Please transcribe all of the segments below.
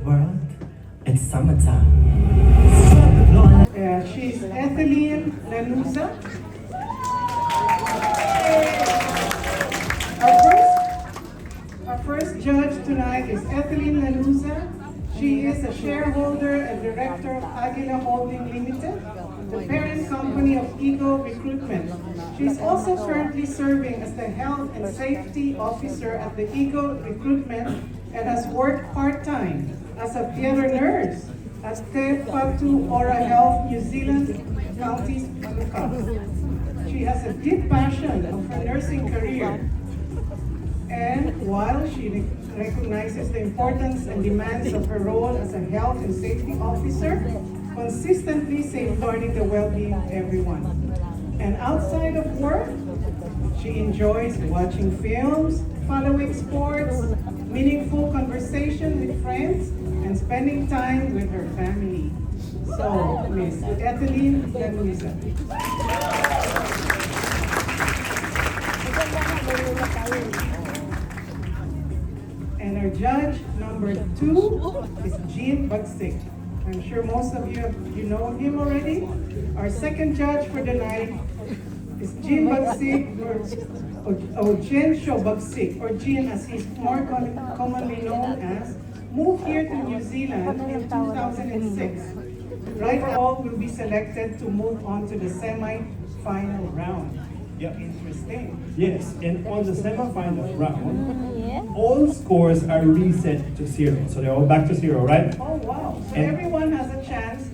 World, it's summertime. She's Ethelene Lanuza. Our first judge tonight is Ethelene Lanuza. She is a shareholder and director of Aguila Holding Limited, the parent company of Eagle Recruitment. She's also currently serving as the Health and Safety Officer at the Eagle Recruitment and has worked part-time as a theater nurse at Te Whatu Ora Health, New Zealand Counties, Luka. She has a deep passion of her nursing career. And while she recognizes the importance and demands of her role as a health and safety officer, consistently safeguarding the well-being of everyone. And outside of work, she enjoys watching films, following sports, meaningful conversation with friends, and spending time with her family. So, Miss Ethelene Lanuza. And our judge number 2 is Jean Bagsik. I'm sure most of you know him already. Our second judge for the night is Jean Bagsik, or Jensho Bagsik, or Jean as he's more commonly known as, moved here to New Zealand in 2006. Right all will be selected to move on to the semi-final round. Yep. Interesting. Yes, and on the semifinal round, all scores are reset to 0. So they're all back to 0, right? Oh wow, so And- everyone has a chance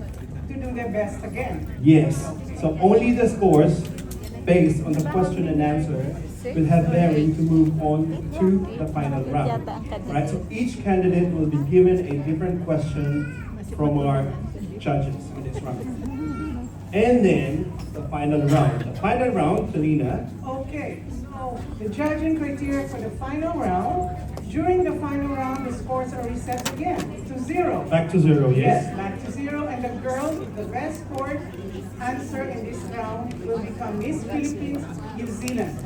to do their best again. Yes. So only the scores based on the question and answer will have bearing to move on to the final round. Right? So each candidate will be given a different question from our judges in this round. And then the final round. The final round, Selena. Okay, so the judging criteria for the final round, during the final round, the scores are reset again to 0. Back to 0, yes? Yes, back to 0, and the girl with the best scored answer in this round will become Miss Philippines, New Zealand.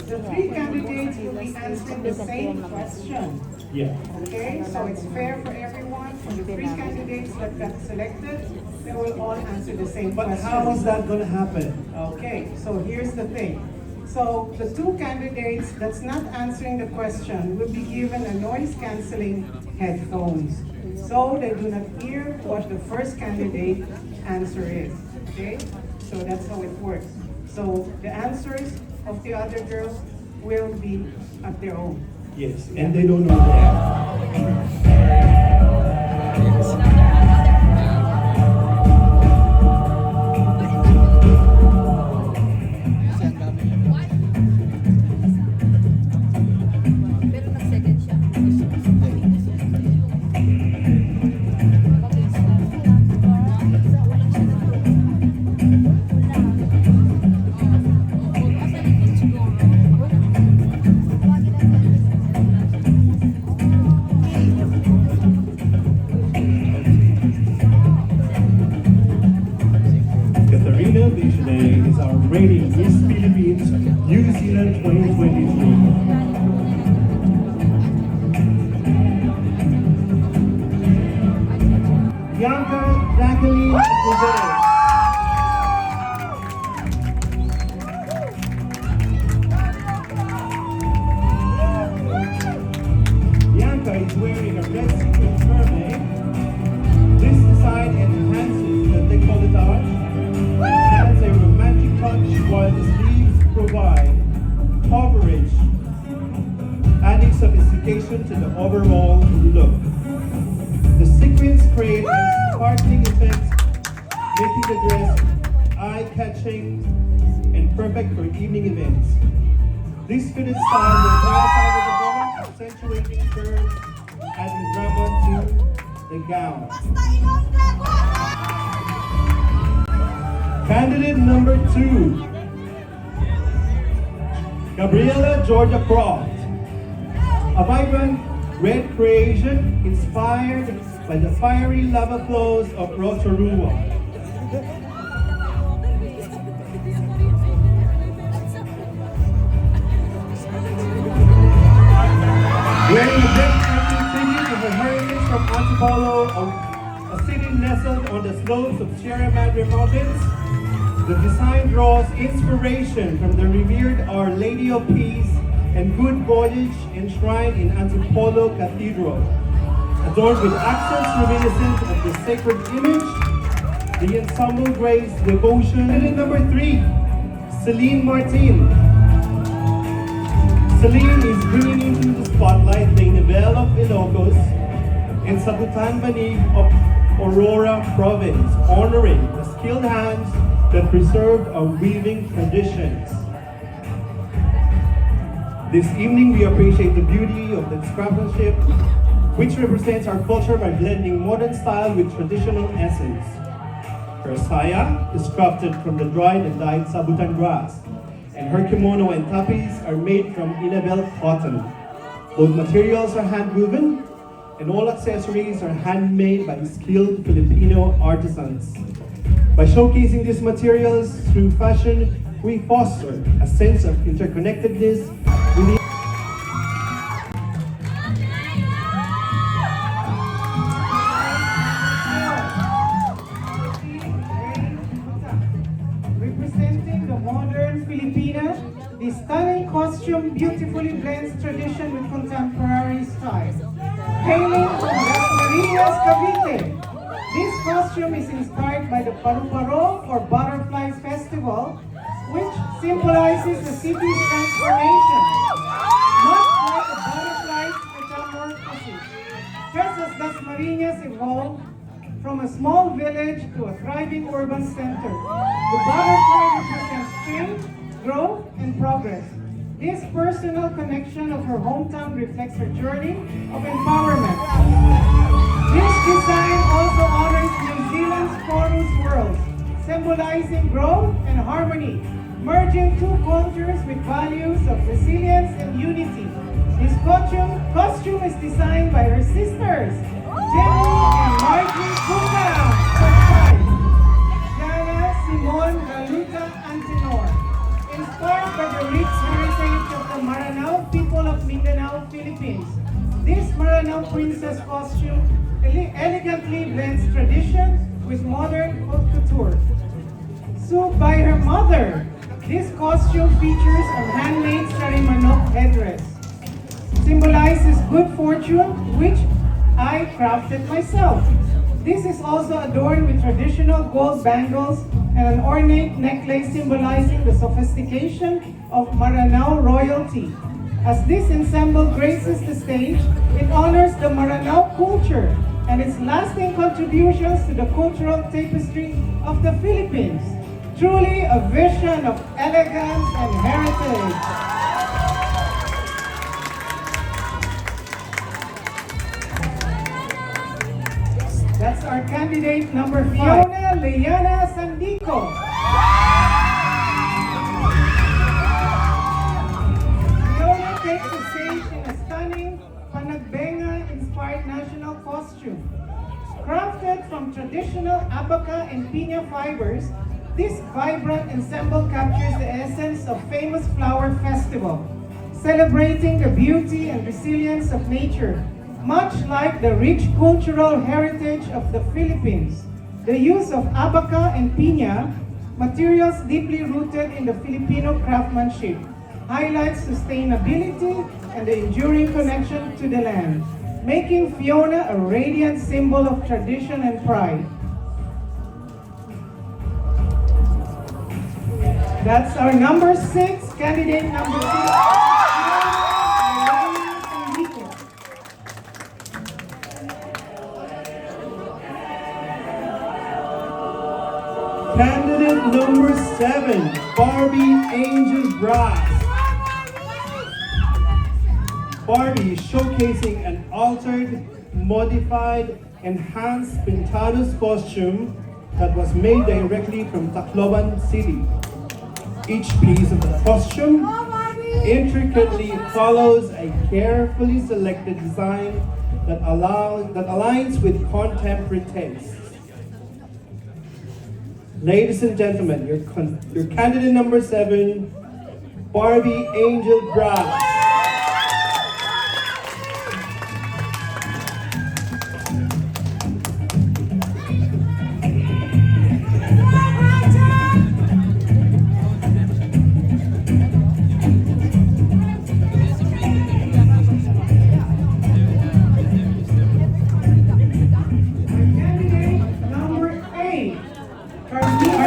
The 3 candidates will be answering the same question. Yeah. Okay, so it's fair for everyone. For the 3 candidates that got selected, they will all answer the same But question. how is that going to happen? Okay, so here's the thing. So the 2 candidates that's not answering the question will be given a noise-canceling headphones, so they do not hear what the first candidate answer is. Okay, so that's how it works. So the answers of the other girls will be at their own. Yes, and they don't know that. Today is our reigning Miss Philippines New Zealand 2023. Bianca Jacqueline Rivera. Bianca is wearing a red sequin turban. This design enhances the décolletage. Adds a romantic touch while the sleeves provide coverage, adding sophistication to the overall look. The sequins create a sparkling effect, making the dress eye-catching and perfect for evening events. This fitted style will clarify the body, accentuating curves, adding drama the gown. Basta Ilongga ko! Candidate number 2, Gabriela Georgia Croft. A vibrant red creation inspired by the fiery lava flows of Rotorua. Wearing a breathtaking tribute to her heritage from Antipolo, a city nestled on the slopes of Sierra Madre Mountains, the design draws inspiration from the revered Our Lady of Peace and Good Voyage enshrined in Antipolo Cathedral. Adorned with accents reminiscent of the sacred image, the ensemble grace devotion. And number 3, Celine Martin. Celine is bringing into the spotlight the Nivel of Ilocos in Sabutan Bani of Aurora Province, honoring the skilled hands that preserve our weaving traditions. This evening we appreciate the beauty of the craftsmanship, which represents our culture by blending modern style with traditional essence. Her saya is crafted from the dried and dyed sabutan grass, and her kimono and tapis are made from Inabel cotton. Both materials are hand-woven, and all accessories are handmade by skilled Filipino artisans. By showcasing these materials through fashion, we foster a sense of interconnectedness within. Representing the modern Filipina, the stunning costume beautifully blends tradition with contemporary style. Hailing from Las Marinas, Cavite, this costume is inspired by the Paru-Paro or Butterflies Festival, which symbolizes the city's transformation, much like a butterfly's metamorphosis. Just as Las Marinas evolved from a small village to a thriving urban center, the butterfly represents change, growth, and progress. This personal connection of her hometown reflects her journey of empowerment. This design also honors New Zealand's Chorus World, symbolizing growth and harmony, merging two cultures with values of resilience and unity. This costume is designed by her sisters, Jenny and Margie Kuka, Jana, Simon, Galuta, and Tenor. Inspired by the rich heritage of the Maranao people of Mindanao, Philippines, this Maranao princess costume elegantly blends tradition with modern haute couture. Sewed by her mother, this costume features a handmade sarimanok headdress. Symbolizes good fortune, which I crafted myself. This is also adorned with traditional gold bangles and an ornate necklace symbolizing the sophistication of Maranao royalty. As this ensemble graces the stage, it honors the Maranao culture and its lasting contributions to the cultural tapestry of the Philippines. Truly a vision of elegance and heritage. That's our candidate number 5, Fiona Leana Sandico. Fiona takes the stage in a stunning Panagbenga-inspired national costume. Crafted from traditional abaca and piña fibers, this vibrant ensemble captures the essence of famous flower festival, celebrating the beauty and resilience of nature. Much like the rich cultural heritage of the Philippines, the use of abaca and piña, materials deeply rooted in the Filipino craftsmanship, highlights sustainability and the enduring connection to the land, making Fiona a radiant symbol of tradition and pride. That's our number 6, candidate number 6. Candidate number 7, Barbie Angel Brass. Barbie is showcasing an altered, modified, enhanced Pintados costume that was made directly from Tacloban City. Each piece of the costume intricately follows a carefully selected design that aligns with contemporary tastes. Ladies and gentlemen, your candidate number 7, Barbie Angel Brass.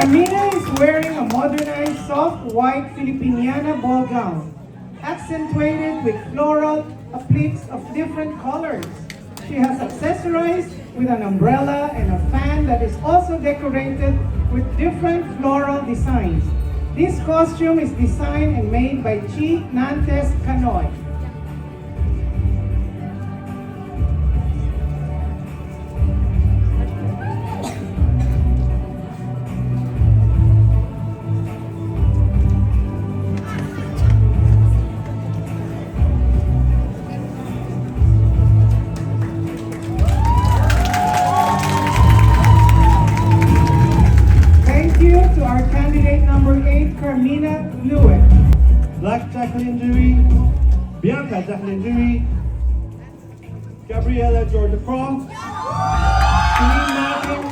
Carmina is wearing a modernized soft white Filipiniana ball gown, accentuated with floral appliques of different colors. She has accessorized with an umbrella and a fan that is also decorated with different floral designs. This costume is designed and made by Chi Nantes Canoy. To our candidate number 8, Carmina Lewitt. Black Jacqueline Dewey, Bianca Jacqueline Dewey, Gabriela Georgia Croft, Celine Martin,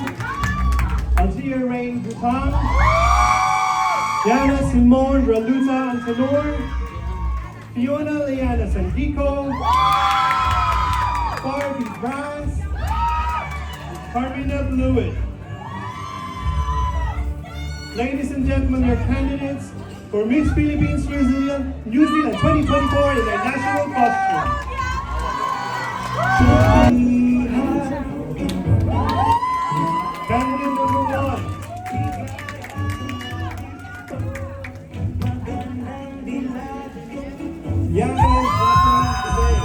Althea Rain Bhutan, Diana Simone Raluta Antenor, Fiona Leanna Sandico, Barbie Brass, Carmina Lewitt. Ladies and gentlemen, your candidates for Miss Philippines New Zealand 2024 in their national costume. Candidate number 1. Bianca Jacqueline Dewey.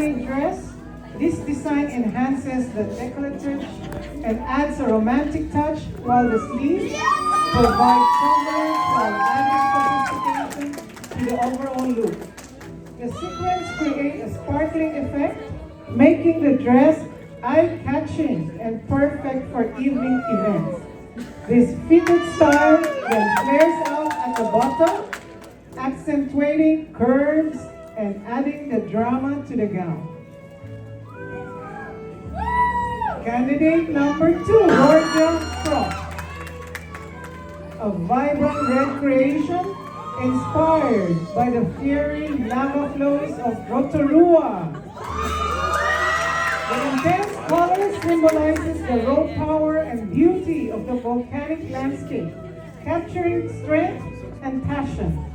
tailor-made dress, this design enhances the décolletage and adds a romantic touch, while the sleeves provide coverage while adding sophistication to the overall look. The sequins create a sparkling effect, making the dress eye-catching and perfect for evening events. This fitted style then flares out at the bottom, accentuating curves and adding the drama to the gown. Candidate number 2, Gorgeous Frock. A vibrant red creation inspired by the fiery lava flows of Rotorua. The intense color symbolizes the raw power and beauty of the volcanic landscape, capturing strength and passion.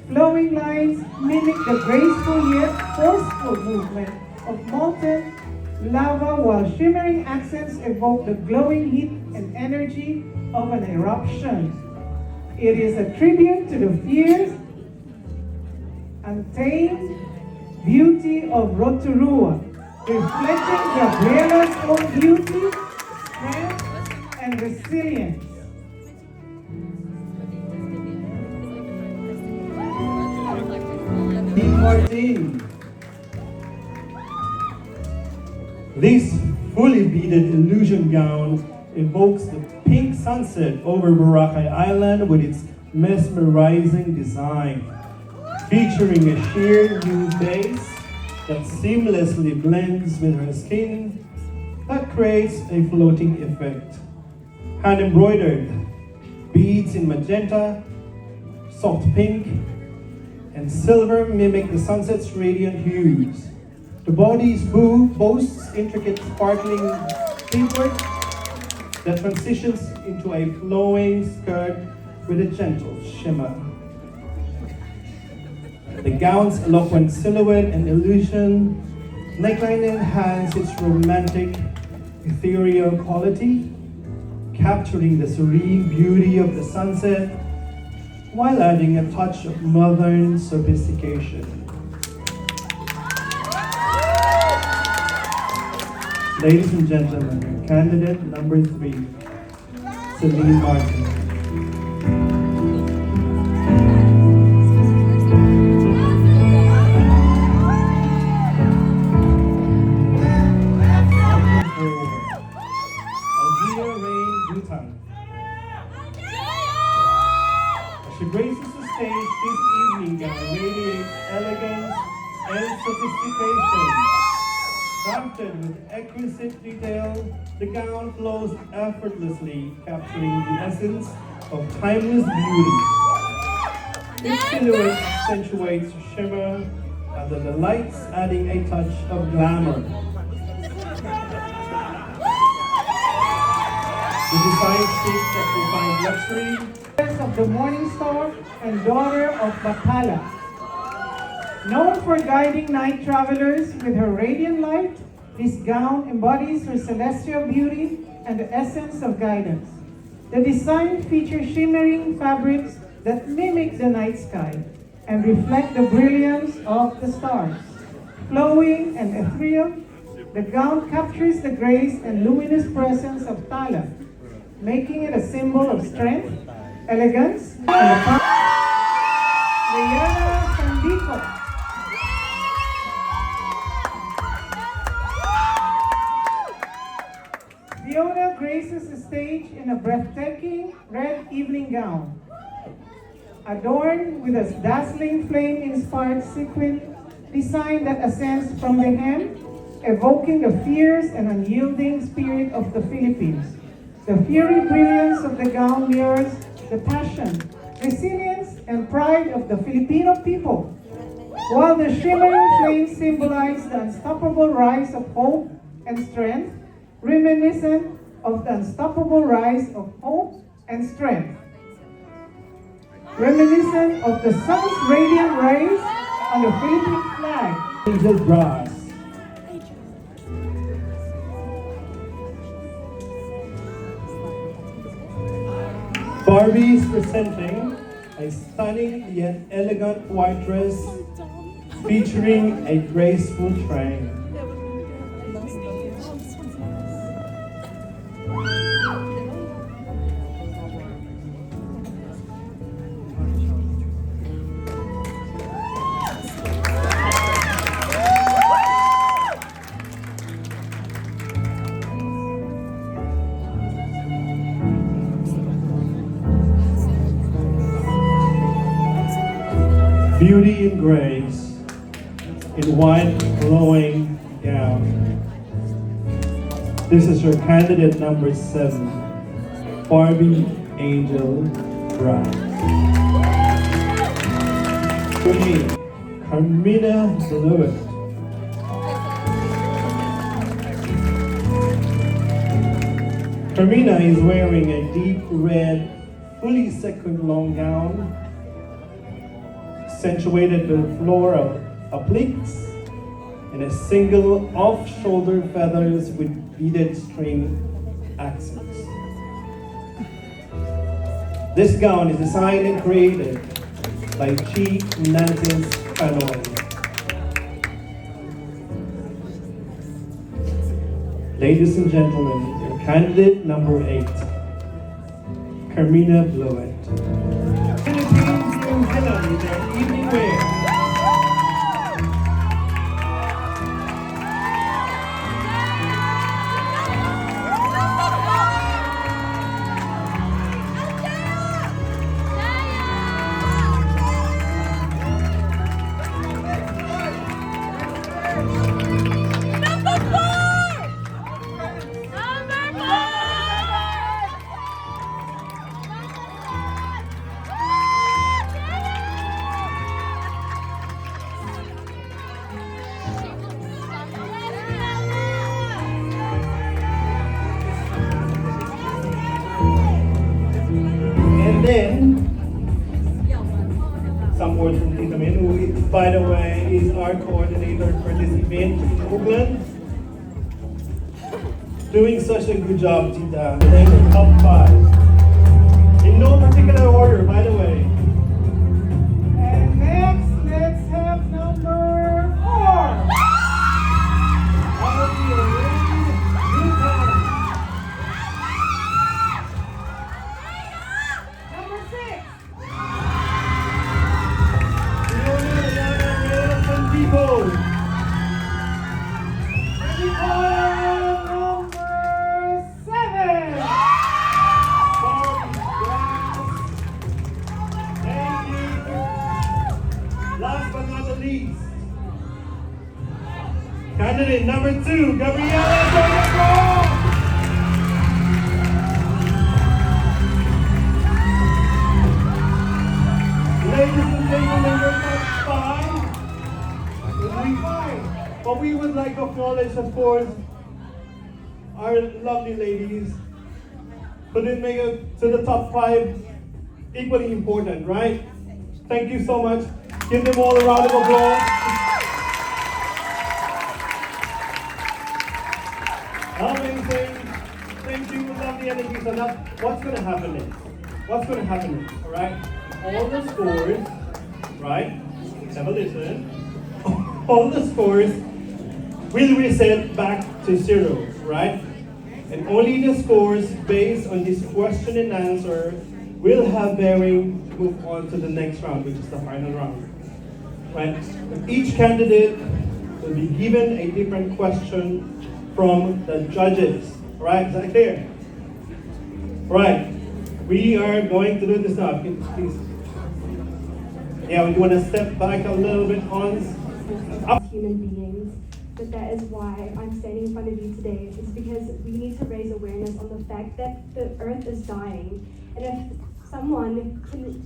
Flowing lines mimic the graceful yet forceful movement of molten lava, while shimmering accents evoke the glowing heat and energy of an eruption. It is a tribute to the fierce, untamed beauty of Rotorua, reflecting Gabriella's own beauty, strength, and resilience. Martin. This fully beaded illusion gown evokes the pink sunset over Boracay Island with its mesmerizing design, featuring a sheer nude base that seamlessly blends with her skin that creates a floating effect. Hand embroidered beads in magenta, soft pink, and silver mimic the sunset's radiant hues. The body's boasts intricate sparkling beadwork that transitions into a flowing skirt with a gentle shimmer. The gown's eloquent silhouette and illusion neckline enhance its romantic, ethereal quality, capturing the serene beauty of the sunset while adding a touch of modern sophistication. Ladies and gentlemen, candidate number 3, Celine Martin. She graces the stage this evening gown radiates elegance and sophistication. Crafted with exquisite detail, the gown flows effortlessly, capturing the essence of timeless beauty. This silhouette accentuates shimmer under the lights, adding a touch of glamour. The design speaks of refined luxury, of the Morning Star and daughter of Bacala. Known for guiding night travelers with her radiant light, this gown embodies her celestial beauty and the essence of guidance. The design features shimmering fabrics that mimic the night sky and reflect the brilliance of the stars. Flowing and ethereal, the gown captures the grace and luminous presence of Tala, making it a symbol of strength, elegance, and the power. Leana Sandico. Fiona graces the stage in a breathtaking red evening gown, adorned with a dazzling flame-inspired sequin design that ascends from the hem, evoking the fierce and unyielding spirit of the Philippines. The fiery brilliance of the gown mirrors the passion, resilience, and pride of the Filipino people, while the shimmering flames symbolize the unstoppable rise of hope and strength, reminiscent of the unstoppable rise of hope and strength, reminiscent of the sun's radiant rays on the Philippine flag. Angel Brass. Barbie is presenting a stunning yet elegant white dress featuring a graceful train. Beauty and grace in white flowing gown. This is your candidate number 7, Barbie Angel Bride. Queen Carmina Blewett. Carmina is wearing a deep red, fully sequined long gown, accentuated with floral appliques and a single off-shoulder feathers with beaded string accents. This gown is designed and created by Chi Nantes Pinoy. Ladies and gentlemen, your candidate number 8, Carmina Blewett. Philippines New Zealand in their evening wear. And then, some words from Tita Min, who, by the way, is our coordinator for this event in Auckland. Doing such a good job, Tita. Name the top 5. In no particular order, by the way. And next, let's have number 4. Number 6. People. Number 7. Thank you. Last but not the least, candidate number 2, Gabriela. Ladies and gentlemen, your top 5 will be fine. But we would like to acknowledge, of course, our lovely ladies who didn't make it to the top 5, equally important, right? Thank you so much. Give them all a round of applause. Amazing. Thank you, lovely energy. So now, what's going to happen next? What's going to happen next, all right? All the scores, right? Have a listen. All the scores will reset back to 0, right? And only the scores based on this question and answer will have bearing to move on to the next round, which is the final round. Right? Each candidate will be given a different question from the judges. Right? Is that clear? Right. We are going to do this now. Please. Yeah, we want to step back a little bit on. Human beings, but that is why I'm standing in front of you today. It's because we need to raise awareness on the fact that the earth is dying, and if someone can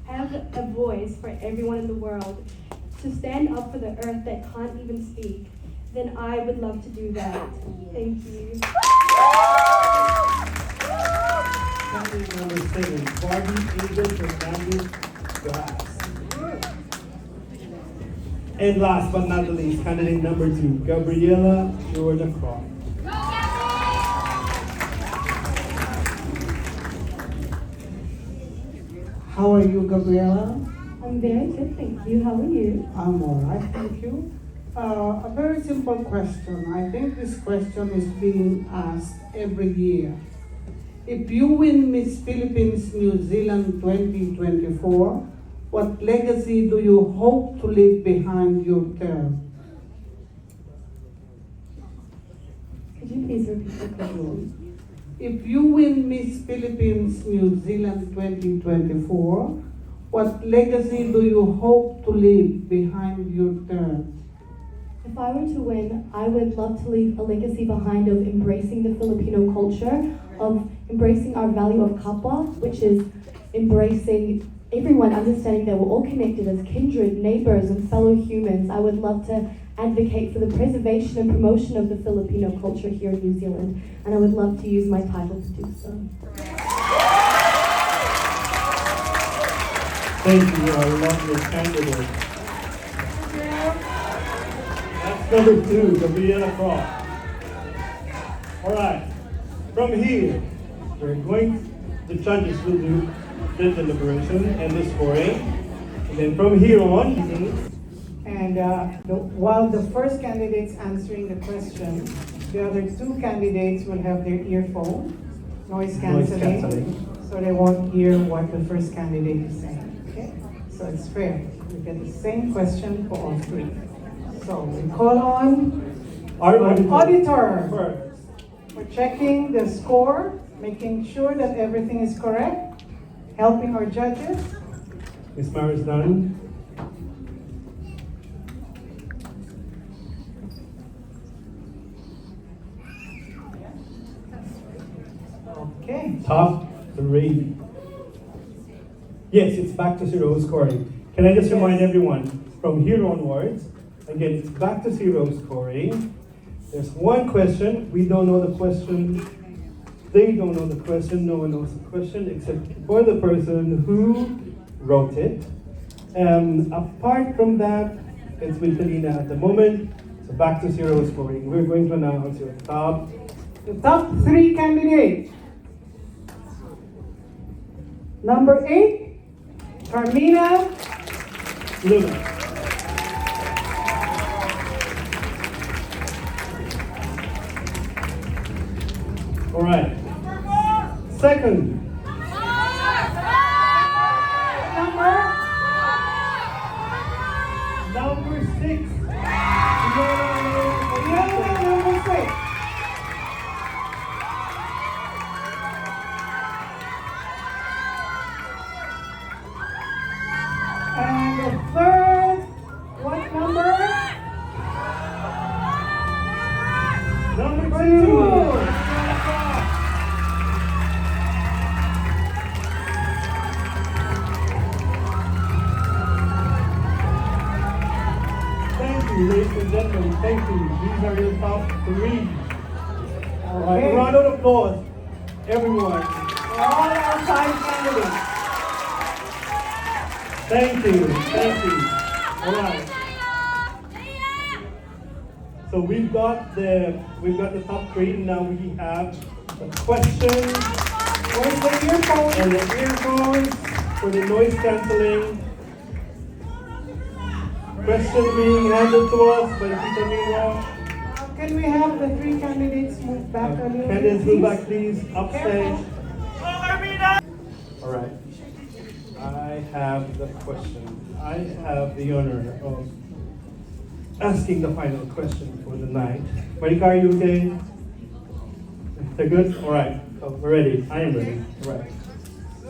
have a voice for everyone in the world to stand up for the earth that can't even speak, then I would love to do that. Thank you. Candidate number 7, Barbie Angel Fernandez Glass. And last but not the least, candidate number 2, Gabriela Georgia Croft. How are you, Gabriela? I'm very good, thank you. How are you? I'm all right, thank you. A very simple question. I think this question is being asked every year. If you win Miss Philippines New Zealand 2024, what legacy do you hope to leave behind your term? Could you please repeat the question? If you win Miss Philippines New Zealand 2024, what legacy do you hope to leave behind your term? If I were to win, I would love to leave a legacy behind of embracing the Filipino culture, of embracing our value of kapwa, which is embracing everyone, understanding that we're all connected as kindred, neighbors, and fellow humans. I would love to advocate for the preservation and promotion of the Filipino culture here in New Zealand, and I would love to use my title to do so. Thank you, I love your candidate. That's number 2, Gabriela Croft. All right, from here, we're going, the judges will do the deliberation and the scoring. And then from here on, And while the first candidate's answering the question, the other 2 candidates will have their earphone, noise cancelling, so they won't hear what the first candidate is saying. Okay? So it's fair. You get the same question for all 3. So we call on our auditor. first. We're checking the score, making sure that everything is correct, helping our judges. Ms. Maris Dunn. Okay. Top 3. Yes, it's back to 0 scoring. Can I just remind everyone, from here onwards, again, it's back to 0 scoring. There's one question, we don't know the question, they don't know the question, no one knows the question except for the person who wrote it. Apart from that, it's with Talina at the moment, so back to 0 scoring. We're going to announce your The top 3 candidates. Number 8, Carmina Luna. All right. Second. Number 6. Number 6. And the third, what number? Number 2. Thank you, ladies and gentlemen. Thank you. These are your top 3. All right. Okay. Round of applause, everyone. All our 5 candidates. Thank you. Thank you. All right. So we've got the top 3. Now we have the questions Where's the earphone? and the earphones for the noise cancelling. Question being handed to us by Tita Mira. Can we have the 3 candidates move back a little bit, Candidates, move please? back please, upstage. All right. I have the question. I have the honor of asking the final question for the night. Marika, are you okay? They're good? All right. So we're ready. I am ready. All right.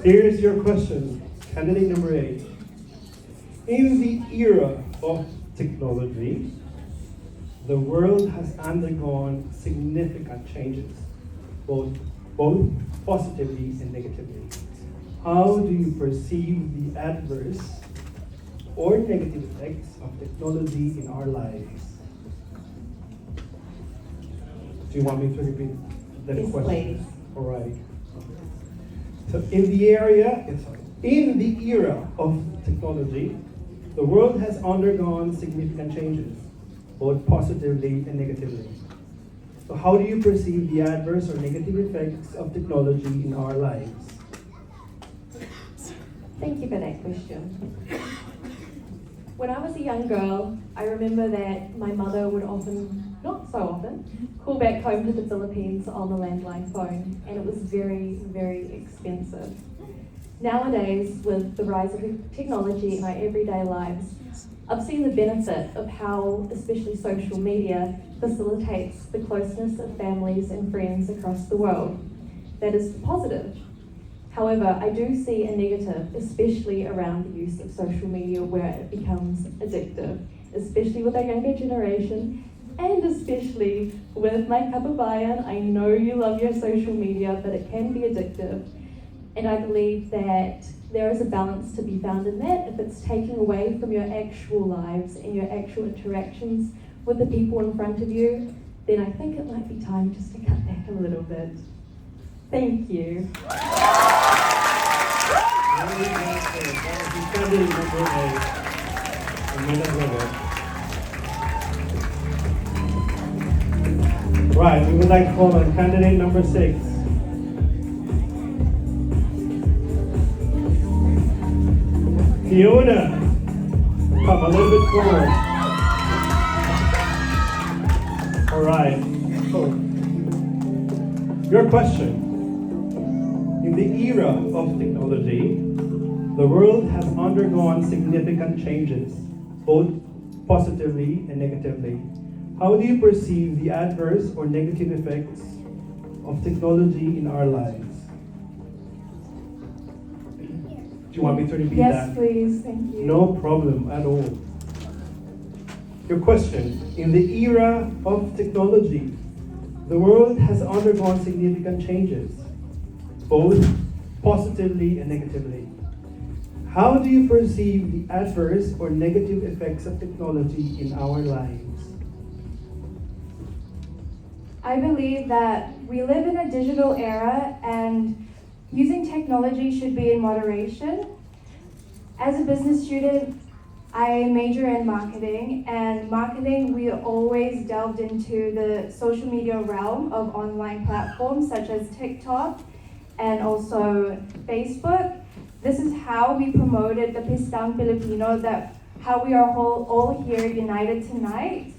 Here's your question. Candidate number 8. In the era of technology, the world has undergone significant changes, both positively and negatively. How do you perceive the adverse or negative effects of technology in our lives? Do you want me to repeat the Yes, question? please. All right. So in the era of technology, the world has undergone significant changes, both positively and negatively. So how do you perceive the adverse or negative effects of technology in our lives? Thank you for that question. When I was a young girl, I remember that my mother would often, not so often, call back home to the Philippines on the landline phone, and it was very, very expensive. Nowadays, with the rise of technology in our everyday lives, I've seen the benefit of how, especially social media, facilitates the closeness of families and friends across the world. That is positive. However, I do see a negative, especially around the use of social media where it becomes addictive, especially with our younger generation, and especially with my kababayan. I know you love your social media, but it can be addictive. And I believe that there is a balance to be found in that. If it's taking away from your actual lives and your actual interactions with the people in front of you, then I think it might be time just to cut back a little bit. Thank you. Right, we would like to call on candidate number 6. Fiona, come a little bit forward. All right. So, your question. In the era of technology, the world has undergone significant changes, both positively and negatively. How do you perceive the adverse or negative effects of technology in our lives? Do you want me to repeat that? Yes, please. Thank you. No problem at all. Your question. In the era of technology, the world has undergone significant changes, both positively and negatively. How do you perceive the adverse or negative effects of technology in our lives? I believe that we live in a digital era and using technology should be in moderation. As a business student, I major in marketing, and marketing, we always delved into the social media realm of online platforms such as TikTok and also Facebook. This is how we promoted the Pistang Filipino, that how we are all here united tonight.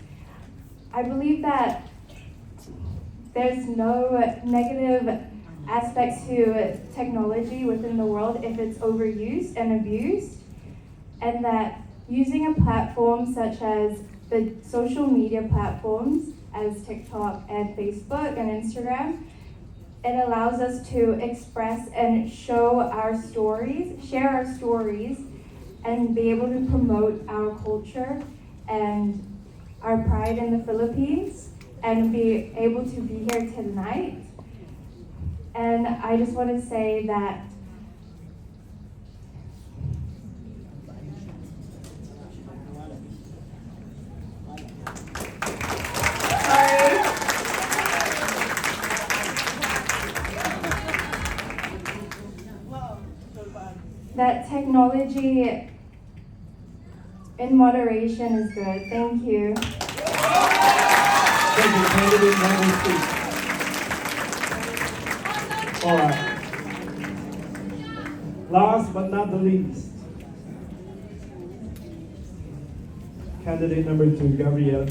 I believe that there's no negative aspects to technology within the world if it's overused and abused, and that using a platform such as the social media platforms as TikTok and Facebook and Instagram, it allows us to express and show our stories, share our stories, and be able to promote our culture and our pride in the Philippines, and be able to be here tonight. And I just want to say that that technology in moderation is good. Thank you. Thank you, candidate number 6. All right. Last but not the least, candidate number 2, Gabrielle.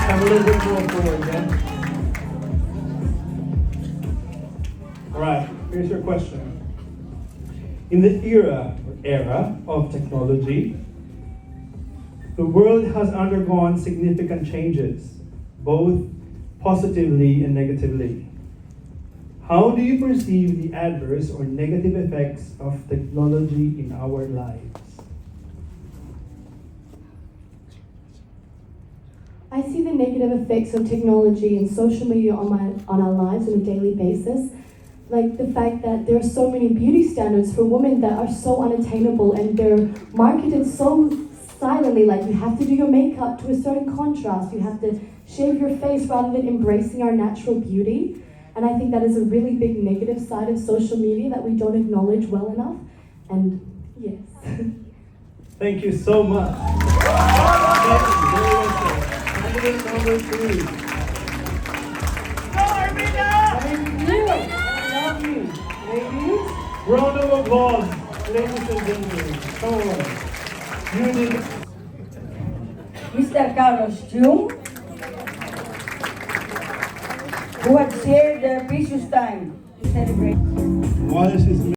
Come a little bit more forward, yeah? All right, here's your question. In the era of technology, the world has undergone significant changes, both positively and negatively. How do you perceive the adverse or negative effects of technology in our lives? I see the negative effects of technology and social media on our lives on a daily basis. Like the fact that there are so many beauty standards for women that are so unattainable, and they're marketed so silently, like you have to do your makeup to a certain contrast, you have to shave your face rather than embracing our natural beauty. And I think that is a really big negative side of social media that we don't acknowledge well enough. And yes. Thank you so much. Candidate number 3. Thank you. team. Ladies, Round of applause, ladies and gentlemen. Come on. You did. Mr. Carlos Jung, who had shared their precious time to celebrate. Wallace is